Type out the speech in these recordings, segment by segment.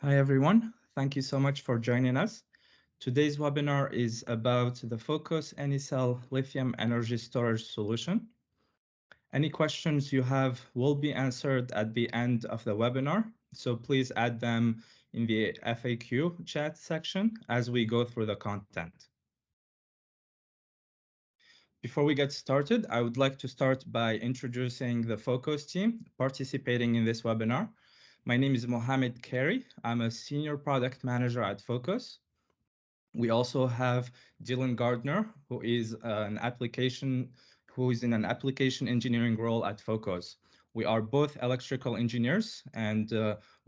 Hi, everyone. Thank you so much for joining us. Today's webinar is about the Phocos ESS-L lithium energy storage solution. Any questions you have will be answered at the end of the webinar, so please add them in the FAQ chat section as we go through the content. Before we get started, I would like to start by introducing the Phocos team participating in this webinar. My name is Mohamed Kari. I'm a senior product manager at Phocos. We also have Dylan Gardner, who is in an application engineering role at Phocos. We are both electrical engineers, and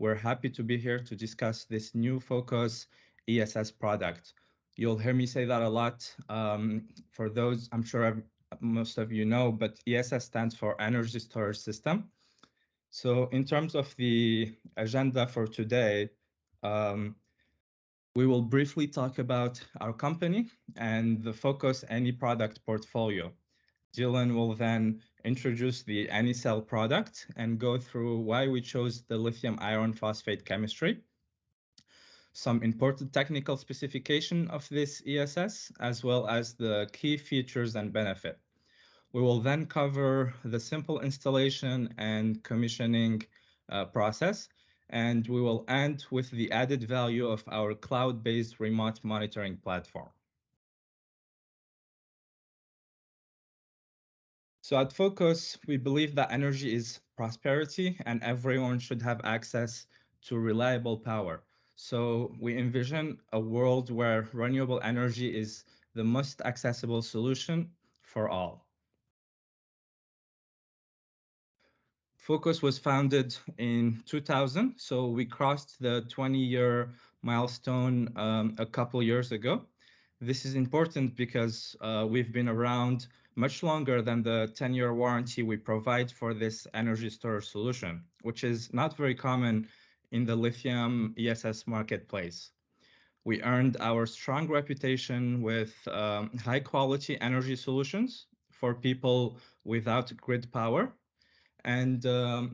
we're happy to be here to discuss this new Phocos ESS product. You'll hear me say that a lot. For those, I'm sure most of you know, but ESS stands for Energy Storage System. So in terms of the agenda for today, we will briefly talk about our company and the Phocos any product portfolio. Dylan will then introduce the ESS-L product and go through why we chose the lithium iron phosphate chemistry, some important technical specification of this ESS, as well as the key features and benefit. We will then cover the simple installation and commissioning process, and we will end with the added value of our cloud-based remote monitoring platform. So at Phocos, we believe that energy is prosperity and everyone should have access to reliable power. So we envision a world where renewable energy is the most accessible solution for all. Phocos was founded in 2000, so we crossed the 20-year milestone a couple years ago. This is important because we've been around much longer than the 10-year warranty we provide for this energy storage solution, which is not very common in the lithium ESS marketplace. We earned our strong reputation with high-quality energy solutions for people without grid power. And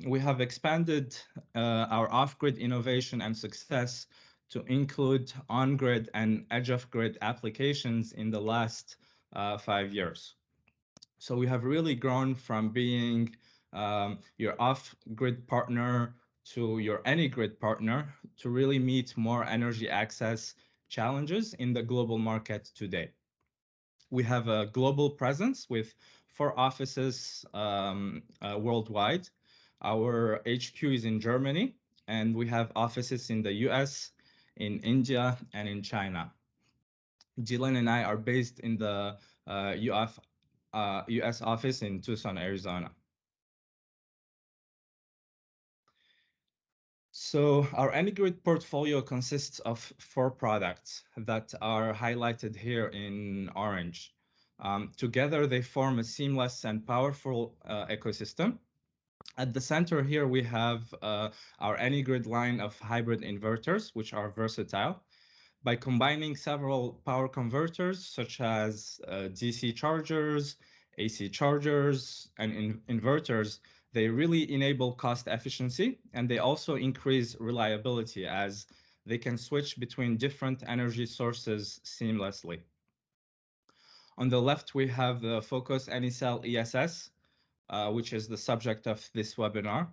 we have expanded our off-grid innovation and success to include on-grid and edge-of-grid applications in the last 5 years. So we have really grown from being your off-grid partner to your any-grid partner to really meet more energy access challenges in the global market today. We have a global presence with 4 offices worldwide. Our HQ is in Germany, and we have offices in the US, in India, and in China. Dylan and I are based in the US office in Tucson, Arizona. So our AnyGrid portfolio consists of 4 products that are highlighted here in orange. Together, they form a seamless and powerful ecosystem. At the center here, we have our AnyGrid line of hybrid inverters, which are versatile. By combining several power converters, such as DC chargers, AC chargers, and inverters, they really enable cost efficiency, and they also increase reliability as they can switch between different energy sources seamlessly. On the left, we have the Phocos ESS-L ESS, which is the subject of this webinar.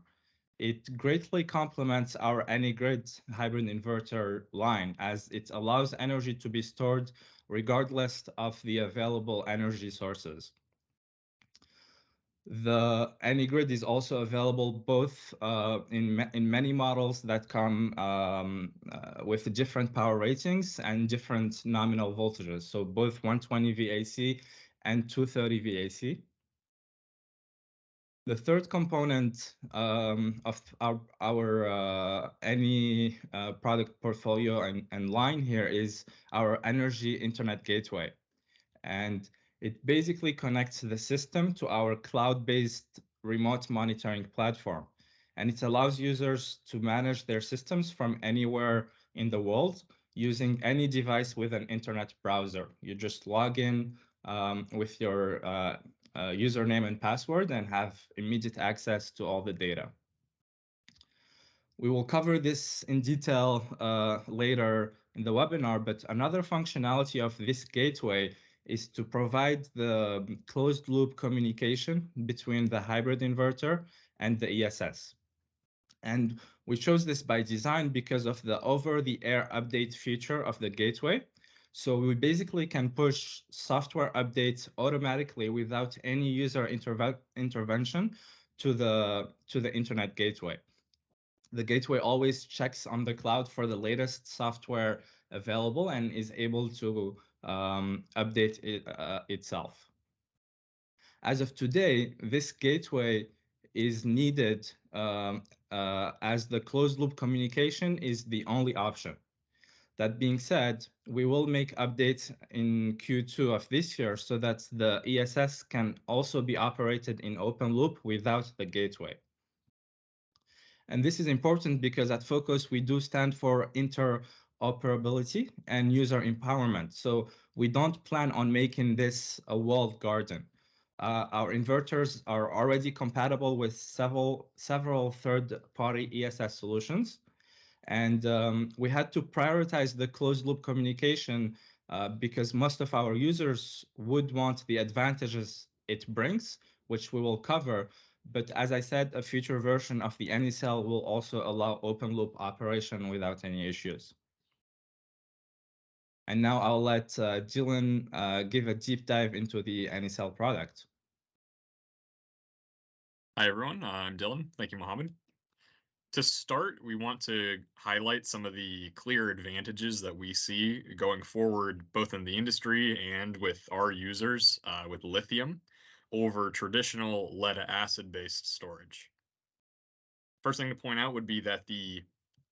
It greatly complements our AnyGrid hybrid inverter line as it allows energy to be stored regardless of the available energy sources. The AnyGrid is also available both in many models that come with different power ratings and different nominal voltages, so both 120 VAC and 230 VAC. The third component of our any product portfolio and line here is our energy internet gateway. And it basically connects the system to our cloud-based remote monitoring platform. And it allows users to manage their systems from anywhere in the world using any device with an internet browser. You just log in with your username and password and have immediate access to all the data. We will cover this in detail later in the webinar, but another functionality of this gateway is to provide the closed loop communication between the hybrid inverter and the ESS. And we chose this by design because of the over-the-air update feature of the gateway. So we basically can push software updates automatically without any user intervention to the internet gateway. The gateway always checks on the cloud for the latest software available and is able to update itself. As of today, this gateway is needed as the closed loop communication is the only option. That being said, we will make updates in Q2 of this year so that the ESS can also be operated in open loop without the gateway. And this is important because at Phocos, we do stand for interoperability and user empowerment. So we don't plan on making this a walled garden. Our inverters are already compatible with several third-party ESS solutions. And we had to prioritize the closed loop communication because most of our users would want the advantages it brings, which we will cover. But as I said, a future version of the ESS-L will also allow open loop operation without any issues. And now I'll let Dylan give a deep dive into the ESS-L product. Hi, everyone. I'm Dylan. Thank you, Mohammed. To start, we want to highlight some of the clear advantages that we see going forward, both in the industry and with our users with lithium over traditional lead-acid-based storage. First thing to point out would be that the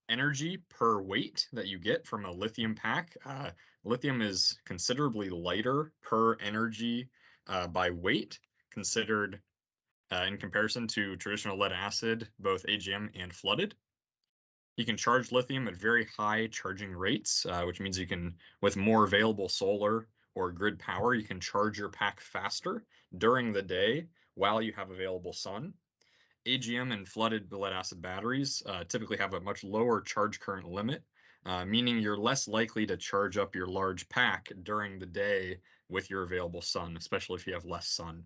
energy per weight that you get from a lithium pack, lithium is considerably lighter per energy by weight, considered in comparison to traditional lead acid, both AGM and flooded. You can charge lithium at very high charging rates, which means you can, with more available solar or grid power, you can charge your pack faster during the day while you have available sun. AGM and flooded lead acid batteries typically have a much lower charge current limit, meaning you're less likely to charge up your large pack during the day with your available sun, especially if you have less sun.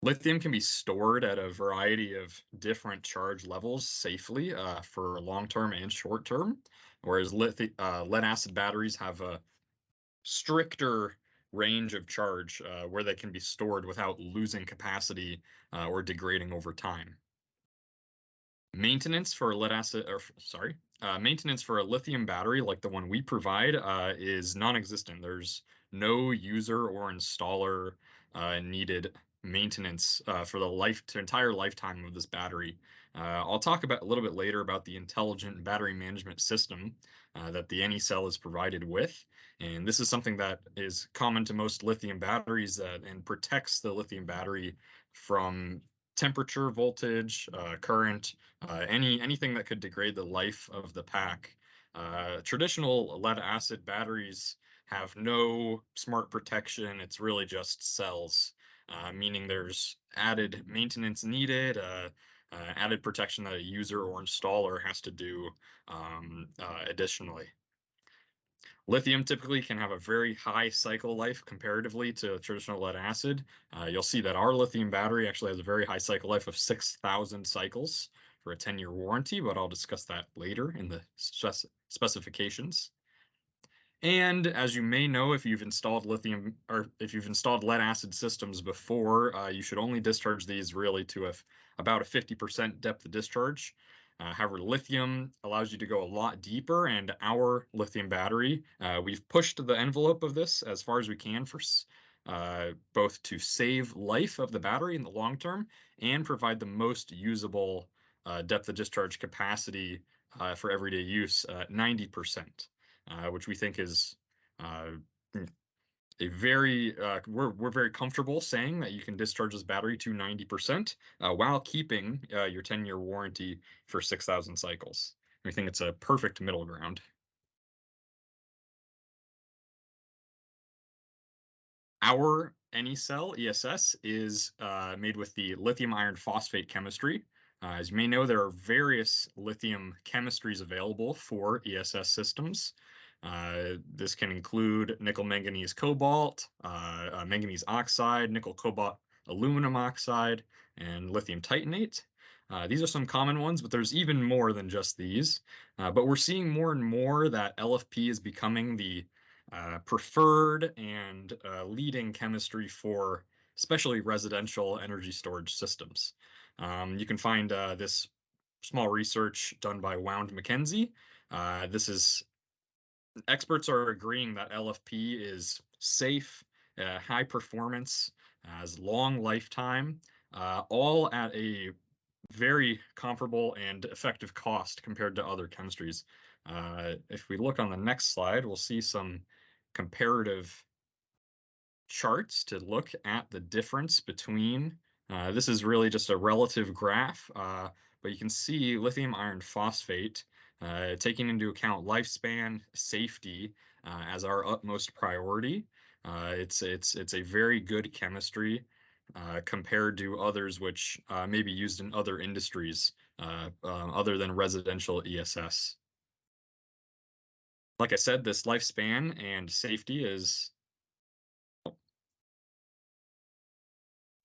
Lithium can be stored at a variety of different charge levels safely for long-term and short-term, whereas lead-acid batteries have a stricter range of charge where they can be stored without losing capacity or degrading over time. Maintenance for maintenance for a lithium battery like the one we provide is non-existent. There's no user or installer needed maintenance for the entire lifetime of this battery. I'll talk about a little bit later about the intelligent battery management system that the ESS-L is provided with, and this is something that is common to most lithium batteries and protects the lithium battery from temperature, voltage, current, anything that could degrade the life of the pack. Traditional lead acid batteries have no smart protection. It's really just cells, meaning there's added maintenance needed, added protection that a user or installer has to do additionally. Lithium typically can have a very high cycle life comparatively to traditional lead acid. You'll see that our lithium battery actually has a very high cycle life of 6,000 cycles for a 10-year warranty, but I'll discuss that later in the specifications. And as you may know, if you've installed lithium or if you've installed lead acid systems before, you should only discharge these really to about a 50% depth of discharge. However, lithium allows you to go a lot deeper, and our lithium battery, we've pushed the envelope of this as far as we can for both to save life of the battery in the long term and provide the most usable depth of discharge capacity for everyday use, 90%, which we think is we're very comfortable saying that you can discharge this battery to 90% while keeping your 10-year warranty for 6,000 cycles. We think it's a perfect middle ground. Our ESS-L ESS is made with the lithium iron phosphate chemistry. As you may know, there are various lithium chemistries available for ESS systems. This can include nickel manganese cobalt, manganese oxide, nickel cobalt aluminum oxide, and lithium titanate. These are some common ones, but there's even more than just these. But we're seeing more and more that LFP is becoming the preferred and leading chemistry for especially residential energy storage systems. You can find this small research done by Wound Mackenzie. Experts are agreeing that LFP is safe, high performance, has long lifetime, all at a very comparable and effective cost compared to other chemistries. If we look on the next slide, we'll see some comparative charts to look at the difference between, this is really just a relative graph, but you can see lithium iron phosphate taking into account lifespan, safety as our utmost priority. It's a very good chemistry compared to others which may be used in other industries other than residential ESS. Like I said, this lifespan and safety is.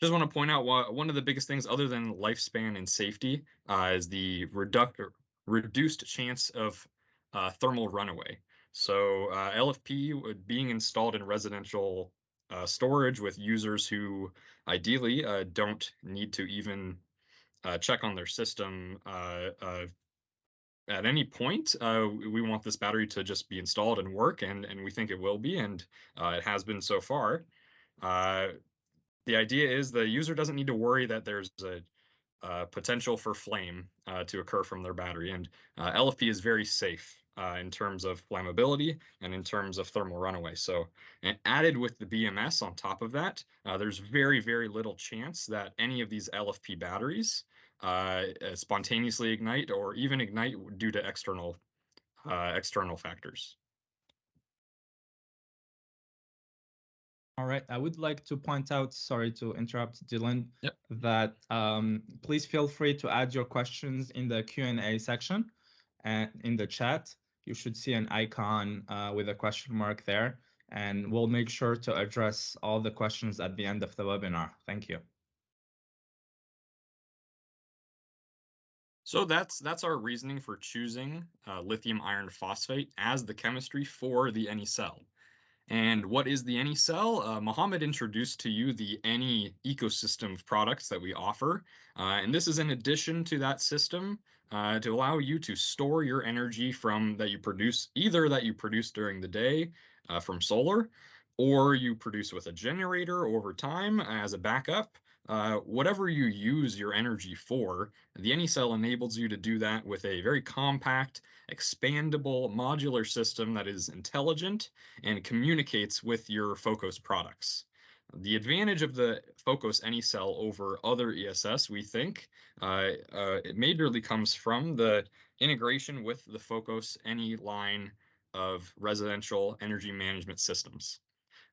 Just want to point out one of the biggest things other than lifespan and safety is the reduced chance of thermal runaway. So LFP being installed in residential storage with users who ideally don't need to even check on their system at any point. We want this battery to just be installed and work, and we think it will be, and it has been so far. The idea is the user doesn't need to worry that there's a potential for flame to occur from their battery. And LFP is very safe in terms of flammability and in terms of thermal runaway. So, and added with the BMS on top of that, there's very, very little chance that any of these LFP batteries spontaneously ignite or even ignite due to external factors. All right, I would like to point out, sorry to interrupt, Dylan, Yep. that please feel free to add your questions in the Q&A section and in the chat. You should see an icon with a question mark there, and we'll make sure to address all the questions at the end of the webinar. Thank you. So that's our reasoning for choosing lithium iron phosphate as the chemistry for the NE cell. And what is the NE cell? Mohammed introduced to you the NE ecosystem of products that we offer. And this is in addition to that system to allow you to store your energy that you produce, either that you produce during the day from solar, or you produce with a generator over time as a backup. Whatever you use your energy for, the NE cell enables you to do that with a very compact, expandable, modular system that is intelligent and communicates with your Phocos products. The advantage of the Phocos NE cell over other ESS, we think, it majorly comes from the integration with the Phocos NE line of residential energy management systems.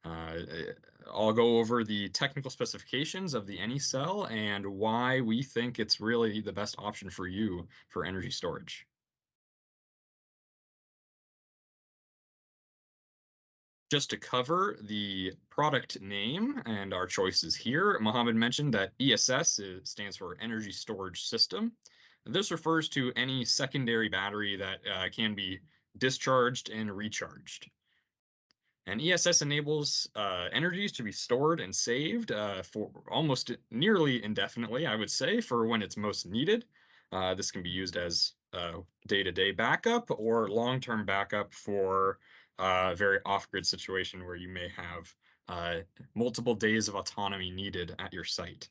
I'll go over the technical specifications of the NE cell and why we think it's really the best option for you for energy storage. Just to cover the product name and our choices here, Mohammed mentioned that ESS stands for Energy Storage System. This refers to any secondary battery that can be discharged and recharged. And ESS enables energies to be stored and saved for almost nearly indefinitely, I would say, for when it's most needed. This can be used as day-to-day backup or long-term backup for a very off-grid situation where you may have multiple days of autonomy needed at your site.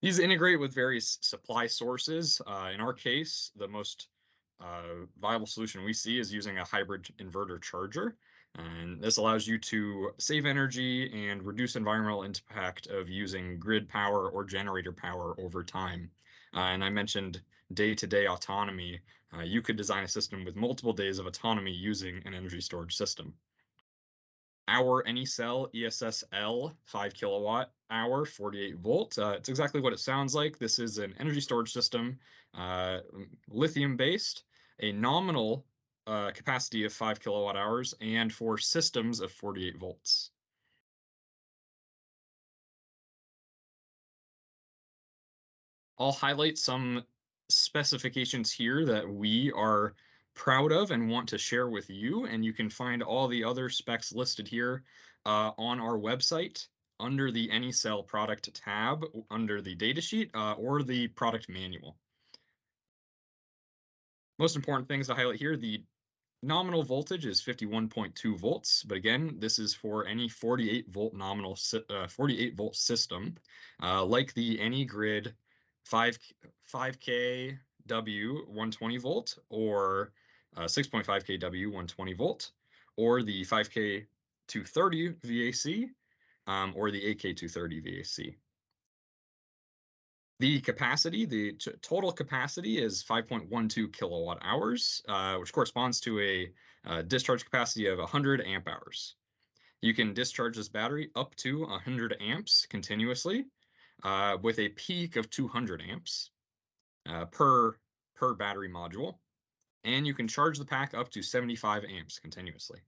These integrate with various supply sources. In our case, the most viable solution we see is using a hybrid inverter charger. And this allows you to save energy and reduce environmental impact of using grid power or generator power over time. And I mentioned day-to-day autonomy. You could design a system with multiple days of autonomy using an energy storage system. Our any cell ESS-L 5 kilowatt hour 48 volt. It's exactly what it sounds like. This is an energy storage system, lithium based, a nominal capacity of 5 kilowatt hours, and for systems of 48 volts. I'll highlight some specifications here that we are proud of and want to share with you, and you can find all the other specs listed here on our website under the AnyCell product tab under the datasheet or the product manual. Most important things to highlight here, the nominal voltage is 51.2 volts, but again, this is for any 48 volt nominal 48 volt system, like the AnyGrid 5K W 120 volt or 6.5 kW 120 volt, or the 5K 230 VAC, or the AK 230 VAC. The capacity, the total capacity is 5.12 kilowatt hours, which corresponds to a discharge capacity of 100 amp hours. You can discharge this battery up to 100 amps continuously, with a peak of 200 amps per battery module, and you can charge the pack up to 75 amps continuously.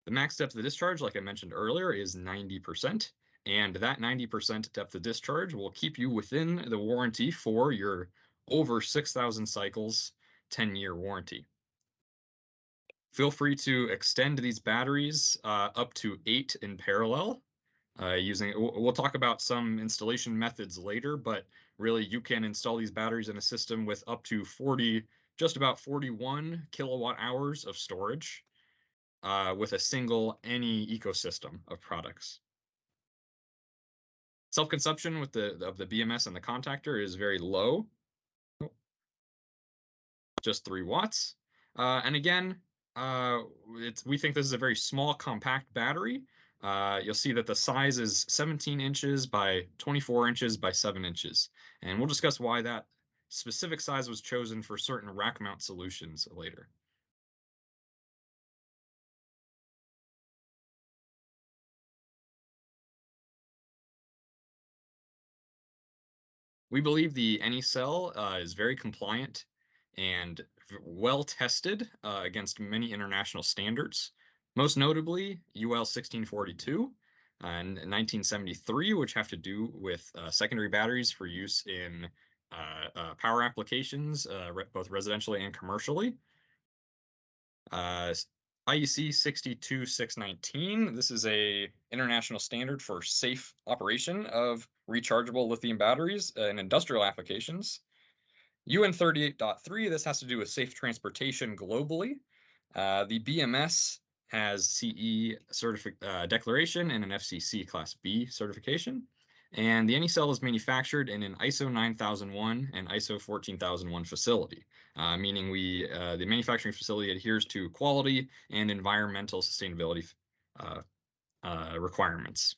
The max depth of discharge, like I mentioned earlier, is 90%. And that 90% depth of discharge will keep you within the warranty for your over 6,000 cycles, 10-year warranty. Feel free to extend these batteries up to 8 in parallel. We'll talk about some installation methods later, but really you can install these batteries in a system with up to just about 41 kilowatt hours of storage with a single any ecosystem of products. Self-consumption of the BMS and the contactor is very low, just 3 watts. And again, we think this is a very small, compact battery. You'll see that the size is 17 inches by 24 inches by 7 inches. And we'll discuss why that specific size was chosen for certain rack mount solutions later. We believe the AnyCell is very compliant and well tested against many international standards, most notably UL 1642 and 1973, which have to do with secondary batteries for use in power applications, both residentially and commercially. IEC 62619, this is a international standard for safe operation of rechargeable lithium batteries in industrial applications. UN 38.3, this has to do with safe transportation globally. The BMS has CE declaration and an FCC Class B certification. And the AnyCell is manufactured in an ISO 9001 and ISO 14001 facility, meaning the manufacturing facility adheres to quality and environmental sustainability requirements.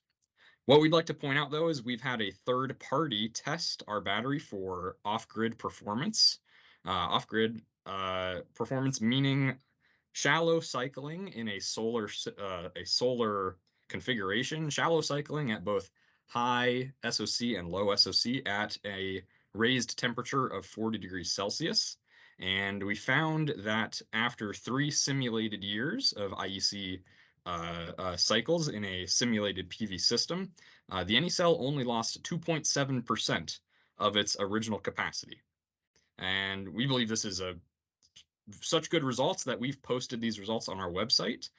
What we'd like to point out, though, is we've had a third party test our battery for off-grid performance. Off-grid performance meaning shallow cycling in a solar configuration, shallow cycling at both high SOC and low SOC at a raised temperature of 40 degrees Celsius. And we found that after 3 simulated years of IEC cycles in a simulated PV system, the AnyCell only lost 2.7% of its original capacity. And we believe this is such good results that we've posted these results on our website.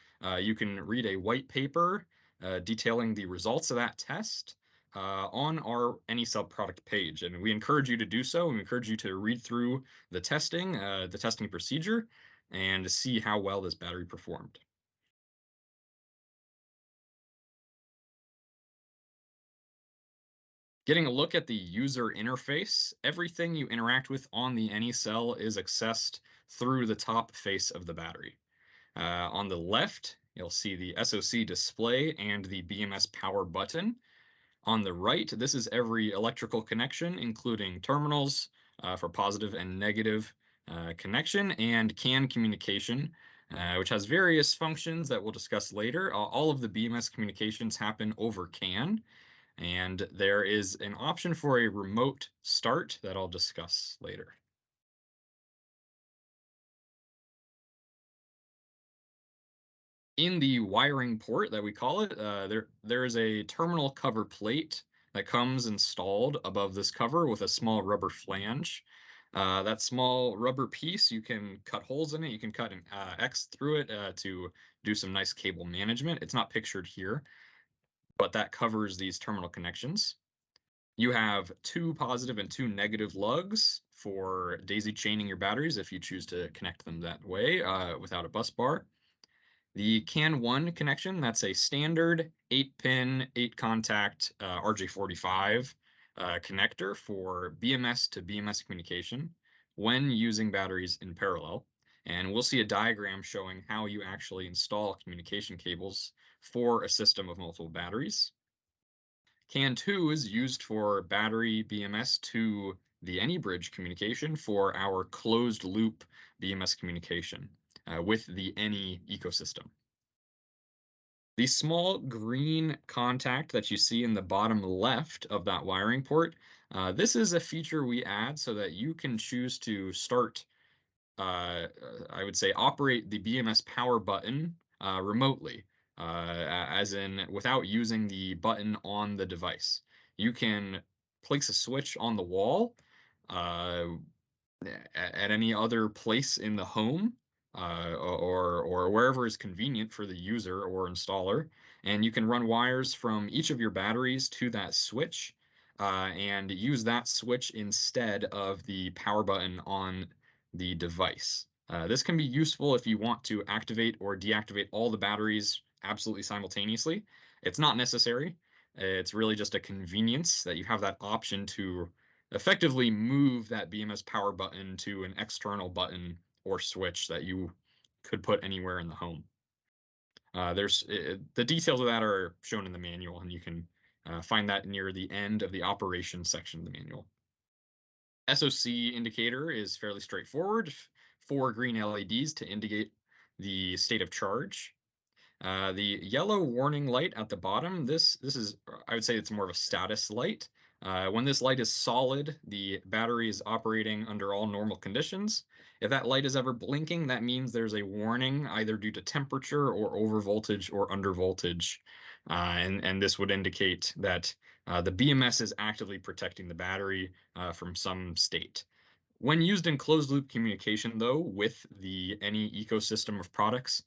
You can read a white paper detailing the results of that test on our AnyCell product page. And we encourage you to do so. We encourage you to read through the testing procedure, and to see how well this battery performed. Getting a look at the user interface, everything you interact with on the AnyCell is accessed through the top face of the battery. On the left, you'll see the SOC display and the BMS power button. On the right, this is every electrical connection, including terminals for positive and negative connection, and CAN communication, which has various functions that we'll discuss later. All of the BMS communications happen over CAN, and there is an option for a remote start that I'll discuss later. In the wiring port that we call it, there is a terminal cover plate that comes installed above this cover with a small rubber flange. That small rubber piece, you can cut holes in it. You can cut an X through it to do some nice cable management. It's not pictured here, but that covers these terminal connections. You have 2 positive and 2 negative lugs for daisy chaining your batteries if you choose to connect them that way without a bus bar. The CAN 1 connection, that's a standard 8-pin, 8-contact RJ45 connector for BMS to BMS communication when using batteries in parallel. And we'll see a diagram showing how you actually install communication cables for a system of multiple batteries. CAN 2 is used for battery BMS to the AnyBridge communication for our closed loop BMS communication with the Any ecosystem. The small green contact that you see in the bottom left of that wiring port, this is a feature we add so that you can choose to start, I would say, operate the BMS power button remotely, as in without using the button on the device. You can place a switch on the wall at any other place in the home or wherever is convenient for the user or installer. And you can run wires from each of your batteries to that switch and use that switch instead of the power button on the device. This can be useful if you want to activate or deactivate all the batteries absolutely simultaneously. It's not necessary. It's really just a convenience that you have that option to effectively move that BMS power button to an external button or switch that you could put anywhere in the home. The details of that are shown in the manual, and you can find that near the end of the operations section of the manual. SOC indicator is fairly straightforward. 4 green LEDs to indicate the state of charge. The yellow warning light at the bottom, this is, I would say it's more of a status light. When this light is solid, the battery is operating under all normal conditions. If that light is ever blinking, that means there's a warning either due to temperature or over voltage or under voltage. And this would indicate that the BMS is actively protecting the battery from some state. When used in closed-loop communication, though, with the Any ecosystem of products,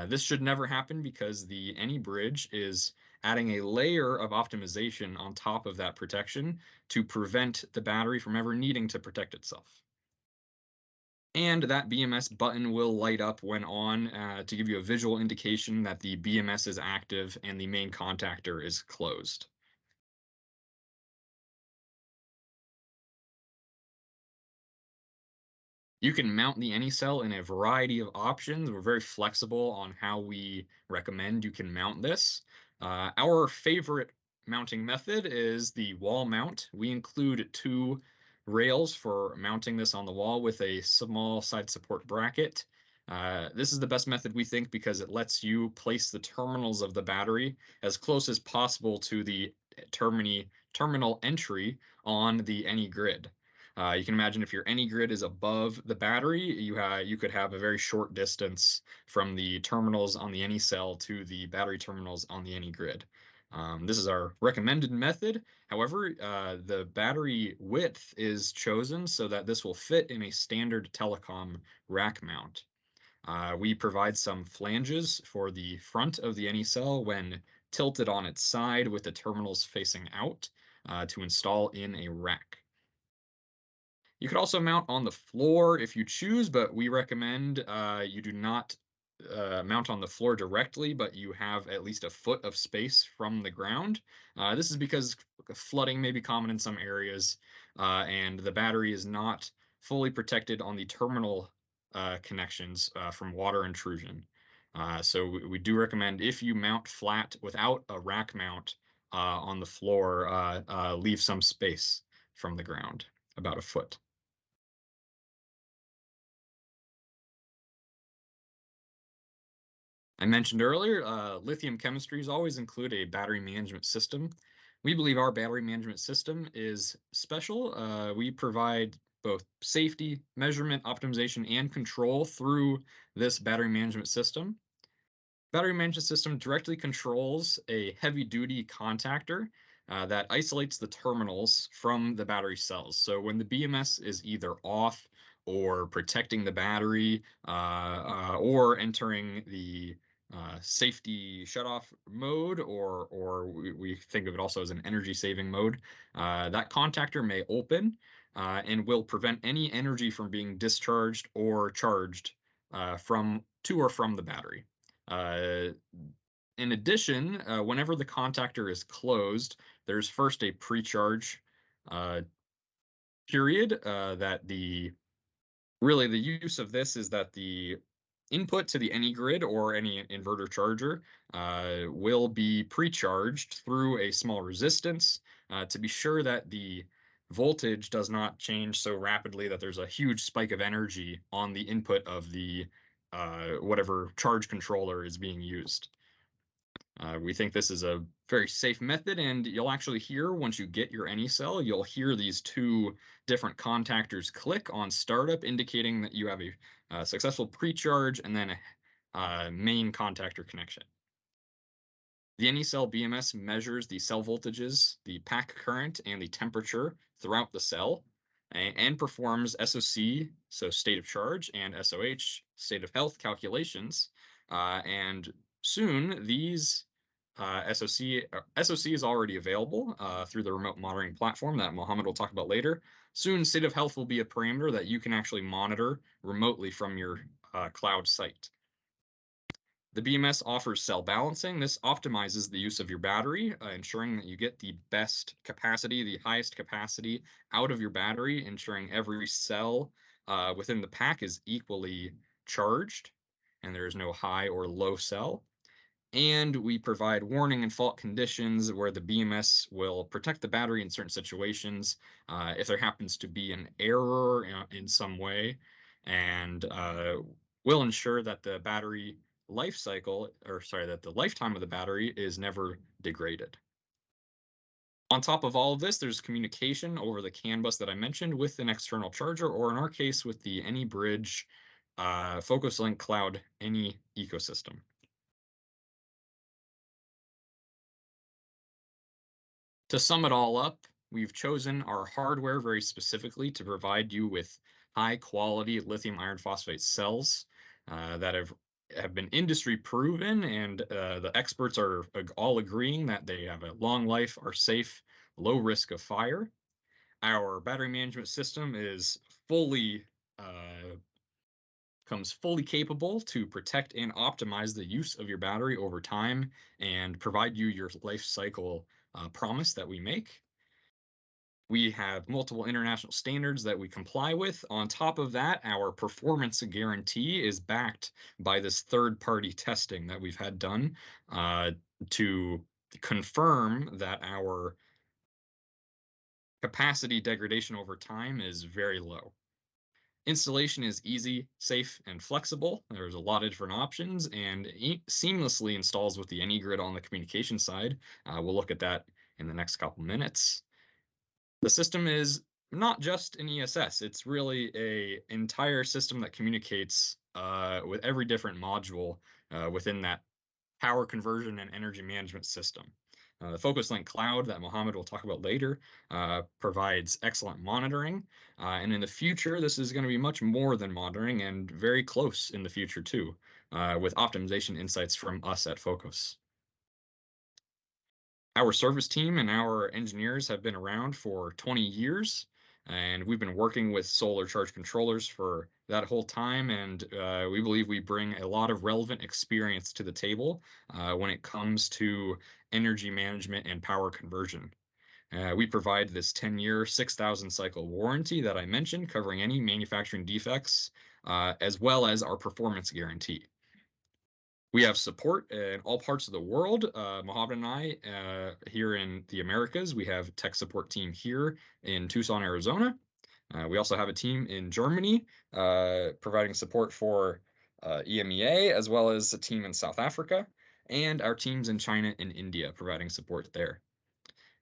this should never happen because the Any bridge is adding a layer of optimization on top of that protection to prevent the battery from ever needing to protect itself. And that BMS button will light up when on to give you a visual indication that the BMS is active and the main contactor is closed. You can mount the AnyCell in a variety of options. We're very flexible on how we recommend you can mount this. Our favorite mounting method is the wall mount. We include 2 rails for mounting this on the wall with a small side support bracket. This is the best method, we think, because it lets you place the terminals of the battery as close as possible to the terminal entry on the Any grid. You can imagine if your Any grid is above the battery, you could have a very short distance from the terminals on the Any cell to the battery terminals on the Any grid. This is our recommended method. However, the battery width is chosen so that this will fit in a standard telecom rack mount. We provide some flanges for the front of the Any cell when tilted on its side with the terminals facing out to install in a rack. You could also mount on the floor if you choose, but we recommend you do not mount on the floor directly, but you have at least a foot of space from the ground. This is because flooding may be common in some areas, and the battery is not fully protected on the terminal connections from water intrusion. So we do recommend if you mount flat without a rack mount on the floor, leave some space from the ground, about a foot. I mentioned earlier, lithium chemistries always include a battery management system. We believe our battery management system is special. We provide both safety, measurement, optimization, and control through this battery management system. Battery management system directly controls a heavy-duty contactor that isolates the terminals from the battery cells. So when the BMS is either off or protecting the battery or entering the safety shutoff mode, or we think of it also as an energy saving mode, that contactor may open and will prevent any energy from being discharged or charged to or from the battery. In addition, whenever the contactor is closed, there's first a pre-charge period really the use of this is that the input to the any grid or any inverter charger will be pre-charged through a small resistance to be sure that the voltage does not change so rapidly that there's a huge spike of energy on the input of the whatever charge controller is being used. We think this is a very safe method, and you'll actually hear once you get your NE-cell, you'll hear these two different contactors click on startup, indicating that you have a successful pre-charge and then a main contactor connection. The NE-cell BMS measures the cell voltages, the pack current, and the temperature throughout the cell, and performs SOC, so state of charge, and SOH, state of health calculations. And soon these SOC is already available through the remote monitoring platform that Mohammed will talk about later. Soon, state of health will be a parameter that you can actually monitor remotely from your cloud site. The BMS offers cell balancing. This optimizes the use of your battery, ensuring that you get the best capacity, the highest capacity out of your battery, ensuring every cell within the pack is equally charged and there is no high or low cell. And we provide warning and fault conditions where the BMS will protect the battery in certain situations if there happens to be an error in some way, and will ensure that the battery life cycle, or sorry, that the lifetime of the battery is never degraded. On top of all of this, there's communication over the CAN bus that I mentioned with an external charger, or in our case, with the AnyBridge PhocosLink Cloud Any ecosystem. To sum it all up, we've chosen our hardware very specifically to provide you with high quality lithium iron phosphate cells that have been industry proven, and the experts are all agreeing that they have a long life, are safe, low risk of fire. Our battery management system is comes fully capable to protect and optimize the use of your battery over time and provide you your life cycle promise that we make. We have multiple international standards that we comply with. On top of that, our performance guarantee is backed by this third-party testing that we've had done to confirm that our capacity degradation over time is very low. Installation is easy, safe, and flexible. There's a lot of different options, and seamlessly installs with the AnyGrid on the communication side. We'll look at that in the next couple minutes. The system is not just an ESS, it's really an entire system that communicates with every different module within that power conversion and energy management system. The PhocosLink Cloud that Mohammed will talk about later provides excellent monitoring. And in the future, this is going to be much more than monitoring, and very close in the future too, with optimization insights from us at Phocos. Our service team and our engineers have been around for 20 years, and we've been working with solar charge controllers for that whole time, and we believe we bring a lot of relevant experience to the table when it comes to energy management and power conversion. We provide this 10-year, 6,000 cycle warranty that I mentioned, covering any manufacturing defects, as well as our performance guarantee. We have support in all parts of the world. Mohammed and I, here in the Americas, we have a tech support team here in Tucson, Arizona. We also have a team in Germany providing support for EMEA, as well as a team in South Africa, and our teams in China and India providing support there.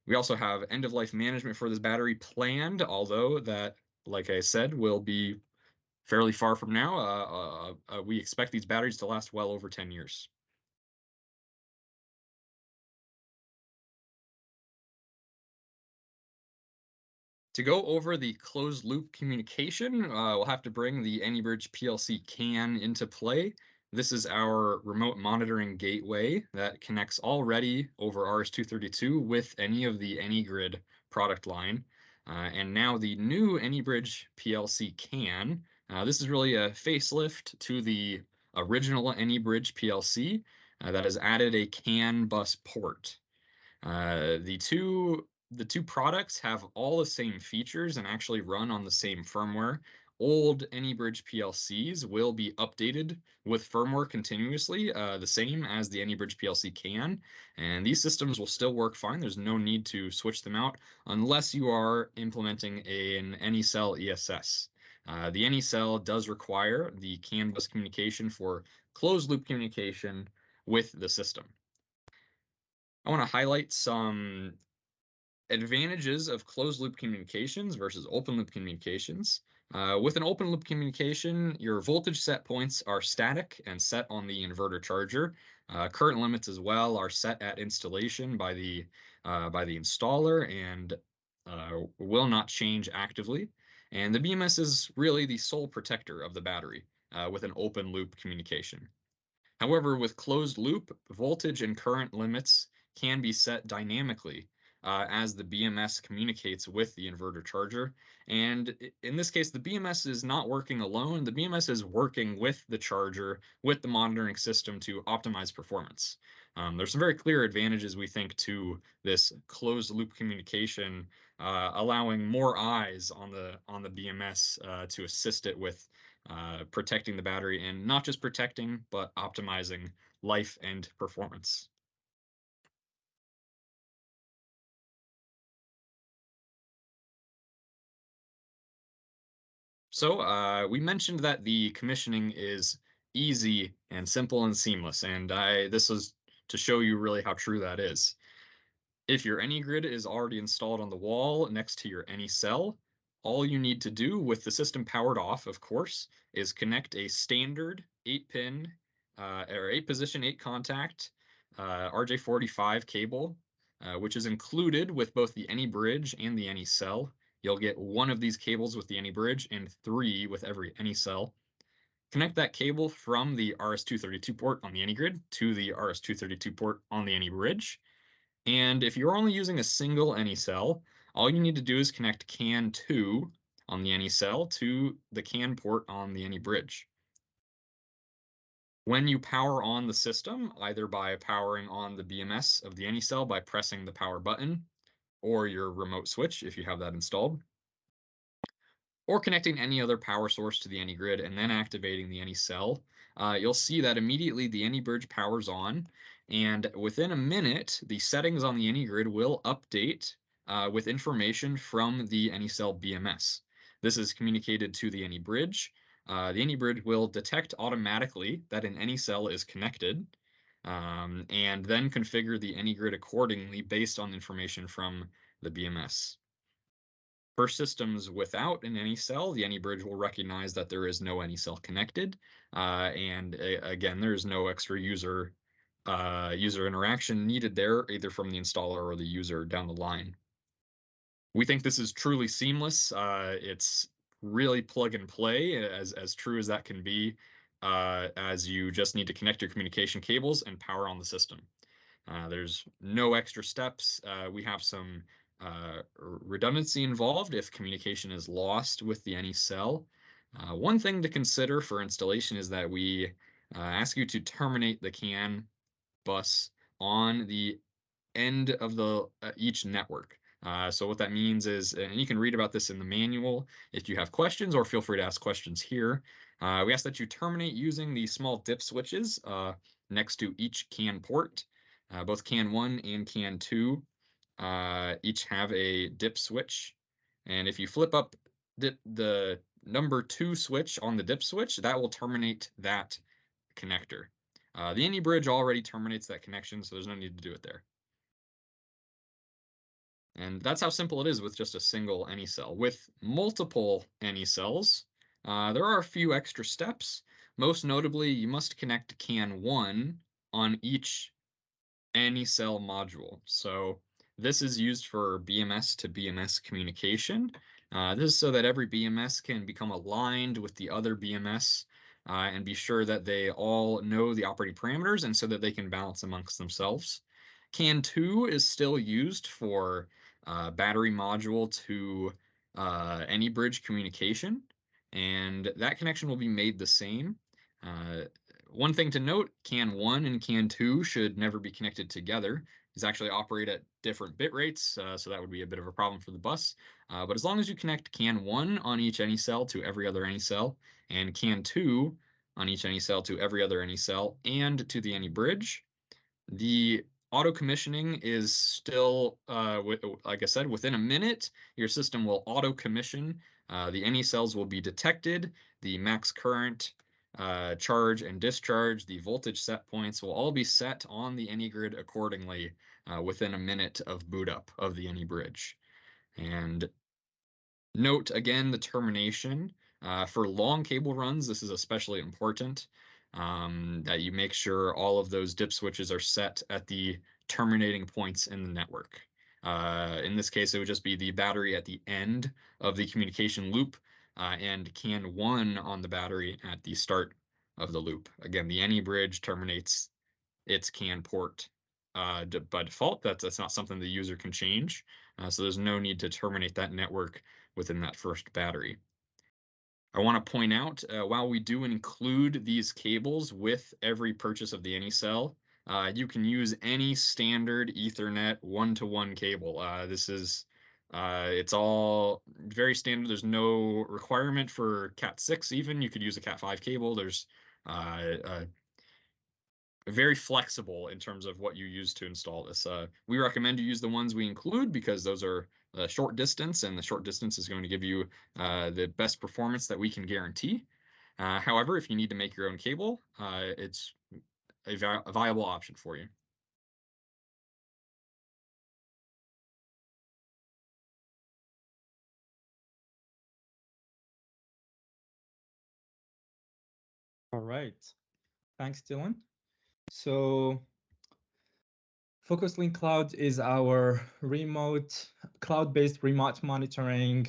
We also have end-of-life management for this battery planned, although that, like I said, will be fairly far from now. We expect these batteries to last well over 10 years. To go over the closed loop communication, we'll have to bring the AnyBridge PLC-CAN into play. This is our remote monitoring gateway that connects already over RS-232 with any of the AnyGrid product line. And now the new AnyBridge PLC-CAN, this is really a facelift to the original AnyBridge PLC that has added a CAN bus port. The two products have all the same features and actually run on the same firmware. Old AnyBridge PLCs will be updated with firmware continuously, the same as the AnyBridge PLC-CAN, and these systems will still work fine. There's no need to switch them out unless you are implementing an AnyCell ESS. The AnyCell does require the CAN bus communication for closed loop communication with the system. I want to highlight some advantages of closed loop communications versus open loop communications. With an open loop communication, your voltage set points are static and set on the inverter charger. Current limits as well are set at installation by the installer and will not change actively. And the BMS is really the sole protector of the battery with an open loop communication. However, with closed loop, voltage and current limits can be set dynamically as the BMS communicates with the inverter charger. And in this case, the BMS is not working alone. The BMS is working with the charger, with the monitoring system to optimize performance. There's some very clear advantages, we think, to this closed loop communication, allowing more eyes on the BMS to assist it with protecting the battery, and not just protecting, but optimizing life and performance. So we mentioned that the commissioning is easy and simple and seamless, and this is to show you really how true that is. If your AnyGrid is already installed on the wall next to your AnyCell, all you need to do with the system powered off, of course, is connect a standard 8-pin or 8-position 8-contact RJ45 cable, which is included with both the AnyBridge and the AnyCell. You'll get one of these cables with the AnyBridge and 3 with every AnyCell. Connect that cable from the RS-232 port on the AnyGrid to the RS-232 port on the AnyBridge. And if you're only using a single AnyCell, all you need to do is connect CAN 2 on the AnyCell to the CAN port on the AnyBridge. When you power on the system, either by powering on the BMS of the AnyCell by pressing the power button, or your remote switch if you have that installed, or connecting any other power source to the AnyGrid and then activating the AnyCell, you'll see that immediately the AnyBridge powers on, and within a minute, the settings on the AnyGrid will update with information from the AnyCell BMS. This is communicated to the AnyBridge. The AnyBridge will detect automatically that an AnyCell is connected, and then configure the AnyGrid accordingly based on information from the BMS. For systems without an AnyCell, the AnyBridge will recognize that there is no AnyCell connected, and again, there is no extra user interaction needed there, either from the installer or the user down the line. We think this is truly seamless. It's really plug and play, as true as that can be, as you just need to connect your communication cables and power on the system. There's no extra steps. We have some redundancy involved if communication is lost with the AnyCell. One thing to consider for installation is that we ask you to terminate the CAN bus on the end of the each network. So what that means is, and you can read about this in the manual if you have questions, or feel free to ask questions here. We ask that you terminate using the small dip switches next to each CAN port. Both CAN 1 and CAN 2 each have a dip switch. And if you flip up the number 2 switch on the dip switch, that will terminate that connector. The any bridge already terminates that connection, so there's no need to do it there. And that's how simple it is with just a single any cell. With multiple any cells, there are a few extra steps. Most notably, you must connect CAN 1 on each any cell module. So this is used for BMS to BMS communication. This is so that every BMS can become aligned with the other BMS and be sure that they all know the operating parameters and so that they can balance amongst themselves. CAN 2 is still used for battery module to any bridge communication, and that connection will be made the same. One thing to note, CAN 1 and CAN 2 should never be connected together. These actually operate at different bit rates, so that would be a bit of a problem for the bus. But as long as you connect CAN 1 on each any cell to every other any cell, and CAN 2 on each any cell to every other any cell, and to the any bridge, the auto commissioning is still, like I said, within a minute, your system will auto commission. The any cells will be detected. The max current, charge and discharge, the voltage set points will all be set on the any grid accordingly within a minute of boot up of the any bridge. And note again the termination. For long cable runs, this is especially important that you make sure all of those dip switches are set at the terminating points in the network. In this case, it would just be the battery at the end of the communication loop and CAN 1 on the battery at the start of the loop. Again, the any bridge terminates its CAN port by default. That's not something the user can change. So there's no need to terminate that network within that first battery. I want to point out, while we do include these cables with every purchase of the any cell, you can use any standard Ethernet one-to-one cable. It's all very standard. There's no requirement for Cat6 even. You could use a Cat5 cable. There's very flexible in terms of what you use to install this. We recommend you use the ones we include because those are short distance, and the short distance is going to give you the best performance that we can guarantee. However, if you need to make your own cable, it's a viable option for you. All right. Thanks, Dylan. So PhocosLink Cloud is our cloud-based remote monitoring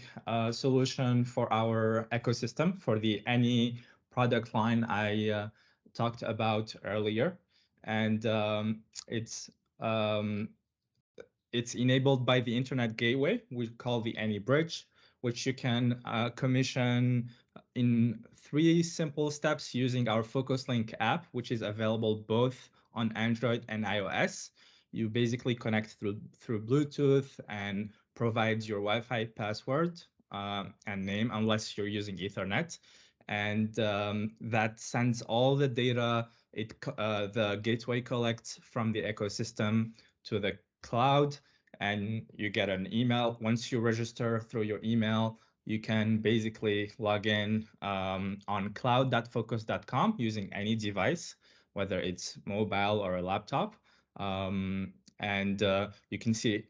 solution for our ecosystem for the any product line I talked about earlier. And it's enabled by the internet gateway we call the any bridge, which you can commission in 3 simple steps using our PhocosLink app, which is available both on Android and iOS. You basically connect through Bluetooth and provide your Wi-Fi password and name, unless you're using Ethernet. And that sends all the data the gateway collects from the ecosystem to the cloud, and you get an email. Once you register through your email, you can basically log in on cloud.phocos.com using any device, whether it's mobile or a laptop. And you can see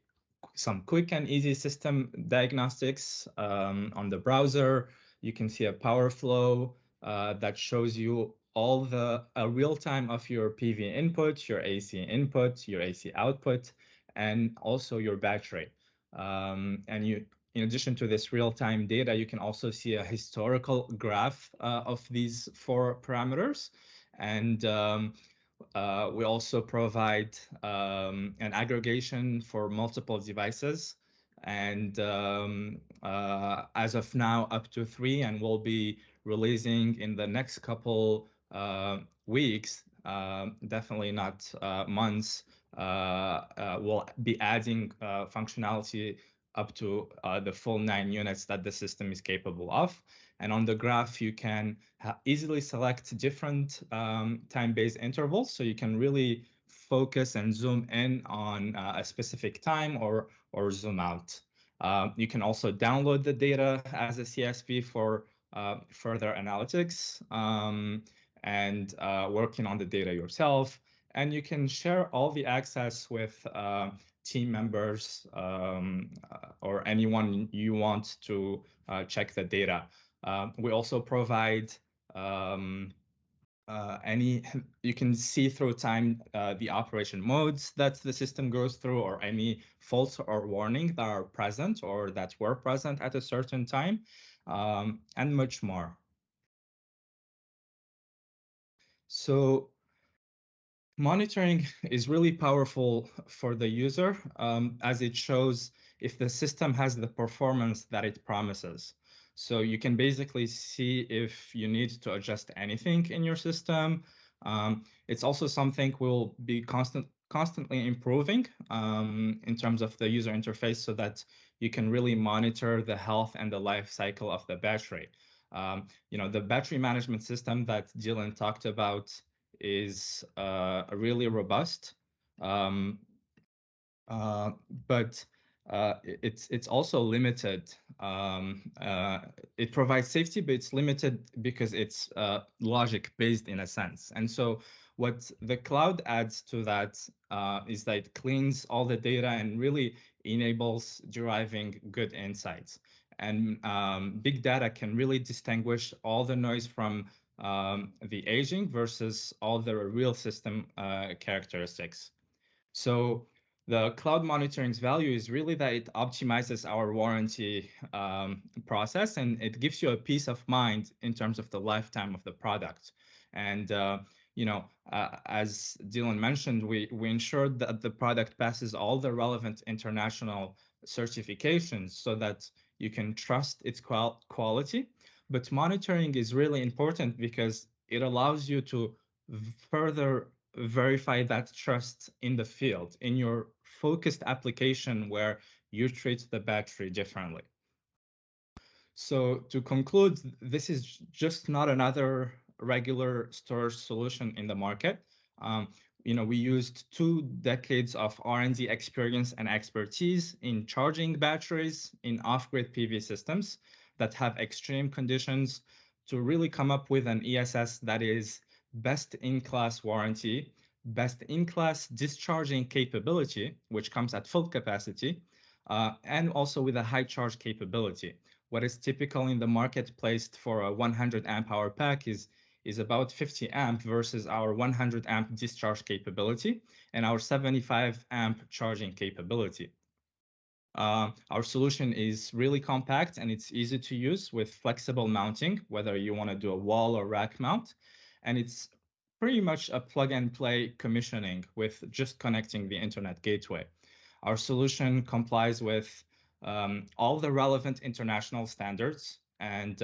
some quick and easy system diagnostics on the browser. You can see a power flow that shows you all the real time of your PV input, your AC input, your AC output, and also your battery. And you, in addition to this real-time data, you can also see a historical graph of these 4 parameters. And we also provide an aggregation for multiple devices, and as of now up to 3, and we'll be releasing in the next couple weeks, definitely not months. We'll be adding functionality up to the full 9 units that the system is capable of. And on the graph, you can easily select different time-based intervals, so you can really focus and zoom in on a specific time or zoom out. You can also download the data as a CSV for further analytics. and working on the data yourself. And you can share all the access with team members or anyone you want to check the data. We also provide um, you can see through time the operation modes that the system goes through, or any faults or warning that are present or that were present at a certain time, and much more. So monitoring is really powerful for the user, as it shows if the system has the performance that it promises. So you can basically see if you need to adjust anything in your system. It's also something we'll be constantly improving in terms of the user interface, so that you can really monitor the health and the life cycle of the battery. The battery management system that Dylan talked about is really robust, um, uh, but it's also limited. It provides safety, but it's limited because it's logic based in a sense. And so what the cloud adds to that is that it cleans all the data and really enables deriving good insights. And big data can really distinguish all the noise from the aging versus all the real system characteristics. So the cloud monitoring's value is really that it optimizes our warranty process, and it gives you a peace of mind in terms of the lifetime of the product. And as Dylan mentioned, we ensured that the product passes all the relevant international certifications so that you can trust its quality. But monitoring is really important because it allows you to further verify that trust in the field, in your focused application where you treat the battery differently. So to conclude, this is just not another regular storage solution in the market. We used 2 decades of R&D experience and expertise in charging batteries in off-grid PV systems that have extreme conditions to really come up with an ESS that is best-in-class warranty, best-in-class discharging capability, which comes at full capacity, and also with a high charge capability. What is typical in the marketplace for a 100 amp hour pack is about 50 amp versus our 100 amp discharge capability and our 75 amp charging capability. Our solution is really compact and it's easy to use with flexible mounting, whether you want to do a wall or rack mount. And it's pretty much a plug and play commissioning with just connecting the internet gateway. Our solution complies with all the relevant international standards, and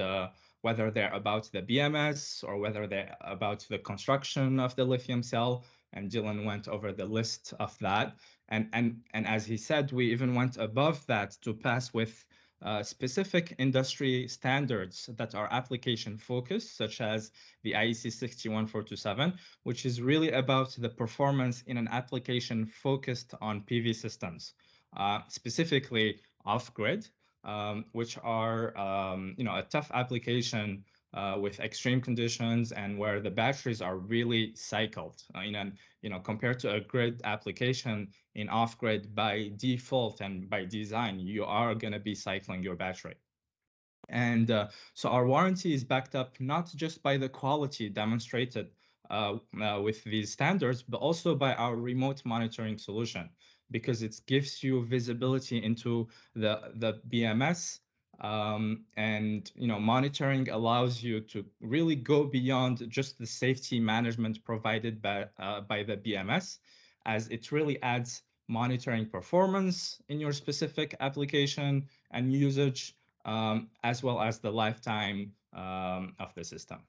whether they're about the BMS or whether they're about the construction of the lithium cell, and Dylan went over the list of that. And as he said, we even went above that to pass with specific industry standards that are application focused, such as the IEC 61427, which is really about the performance in an application focused on PV systems, specifically off-grid, which are a tough application with extreme conditions and where the batteries are really cycled. Compared to a grid application in off-grid, by default and by design, you are going to be cycling your battery. And so our warranty is backed up not just by the quality demonstrated with these standards, but also by our remote monitoring solution, because it gives you visibility into the BMS. And monitoring allows you to really go beyond just the safety management provided by the BMS, as it really adds monitoring performance in your specific application and usage, as well as the lifetime of the system.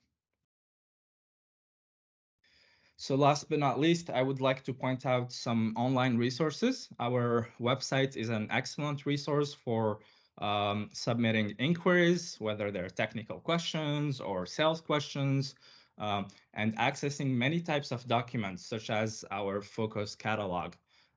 So last but not least, I would like to point out some online resources. Our website is an excellent resource for submitting inquiries, whether they're technical questions or sales questions, and accessing many types of documents, such as our Phocos catalog.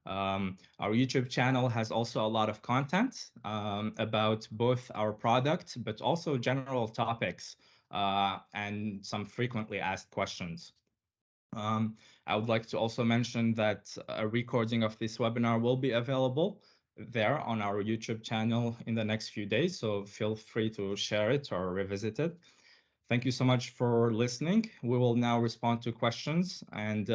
Our YouTube channel has also a lot of content about both our product, but also general topics and some frequently asked questions. I would like to also mention that a recording of this webinar will be available there on our YouTube channel in the next few days, so feel free to share it or revisit it. Thank you so much for listening. We will now respond to questions. And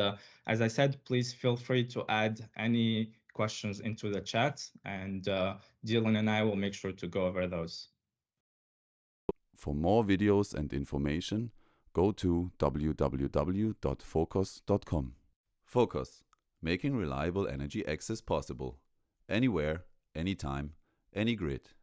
as I said, please feel free to add any questions into the chat, and Dylan and I will make sure to go over those. For more videos and information, go to www.phocos.com. Phocos, making reliable energy access possible. Anywhere, anytime, any grid.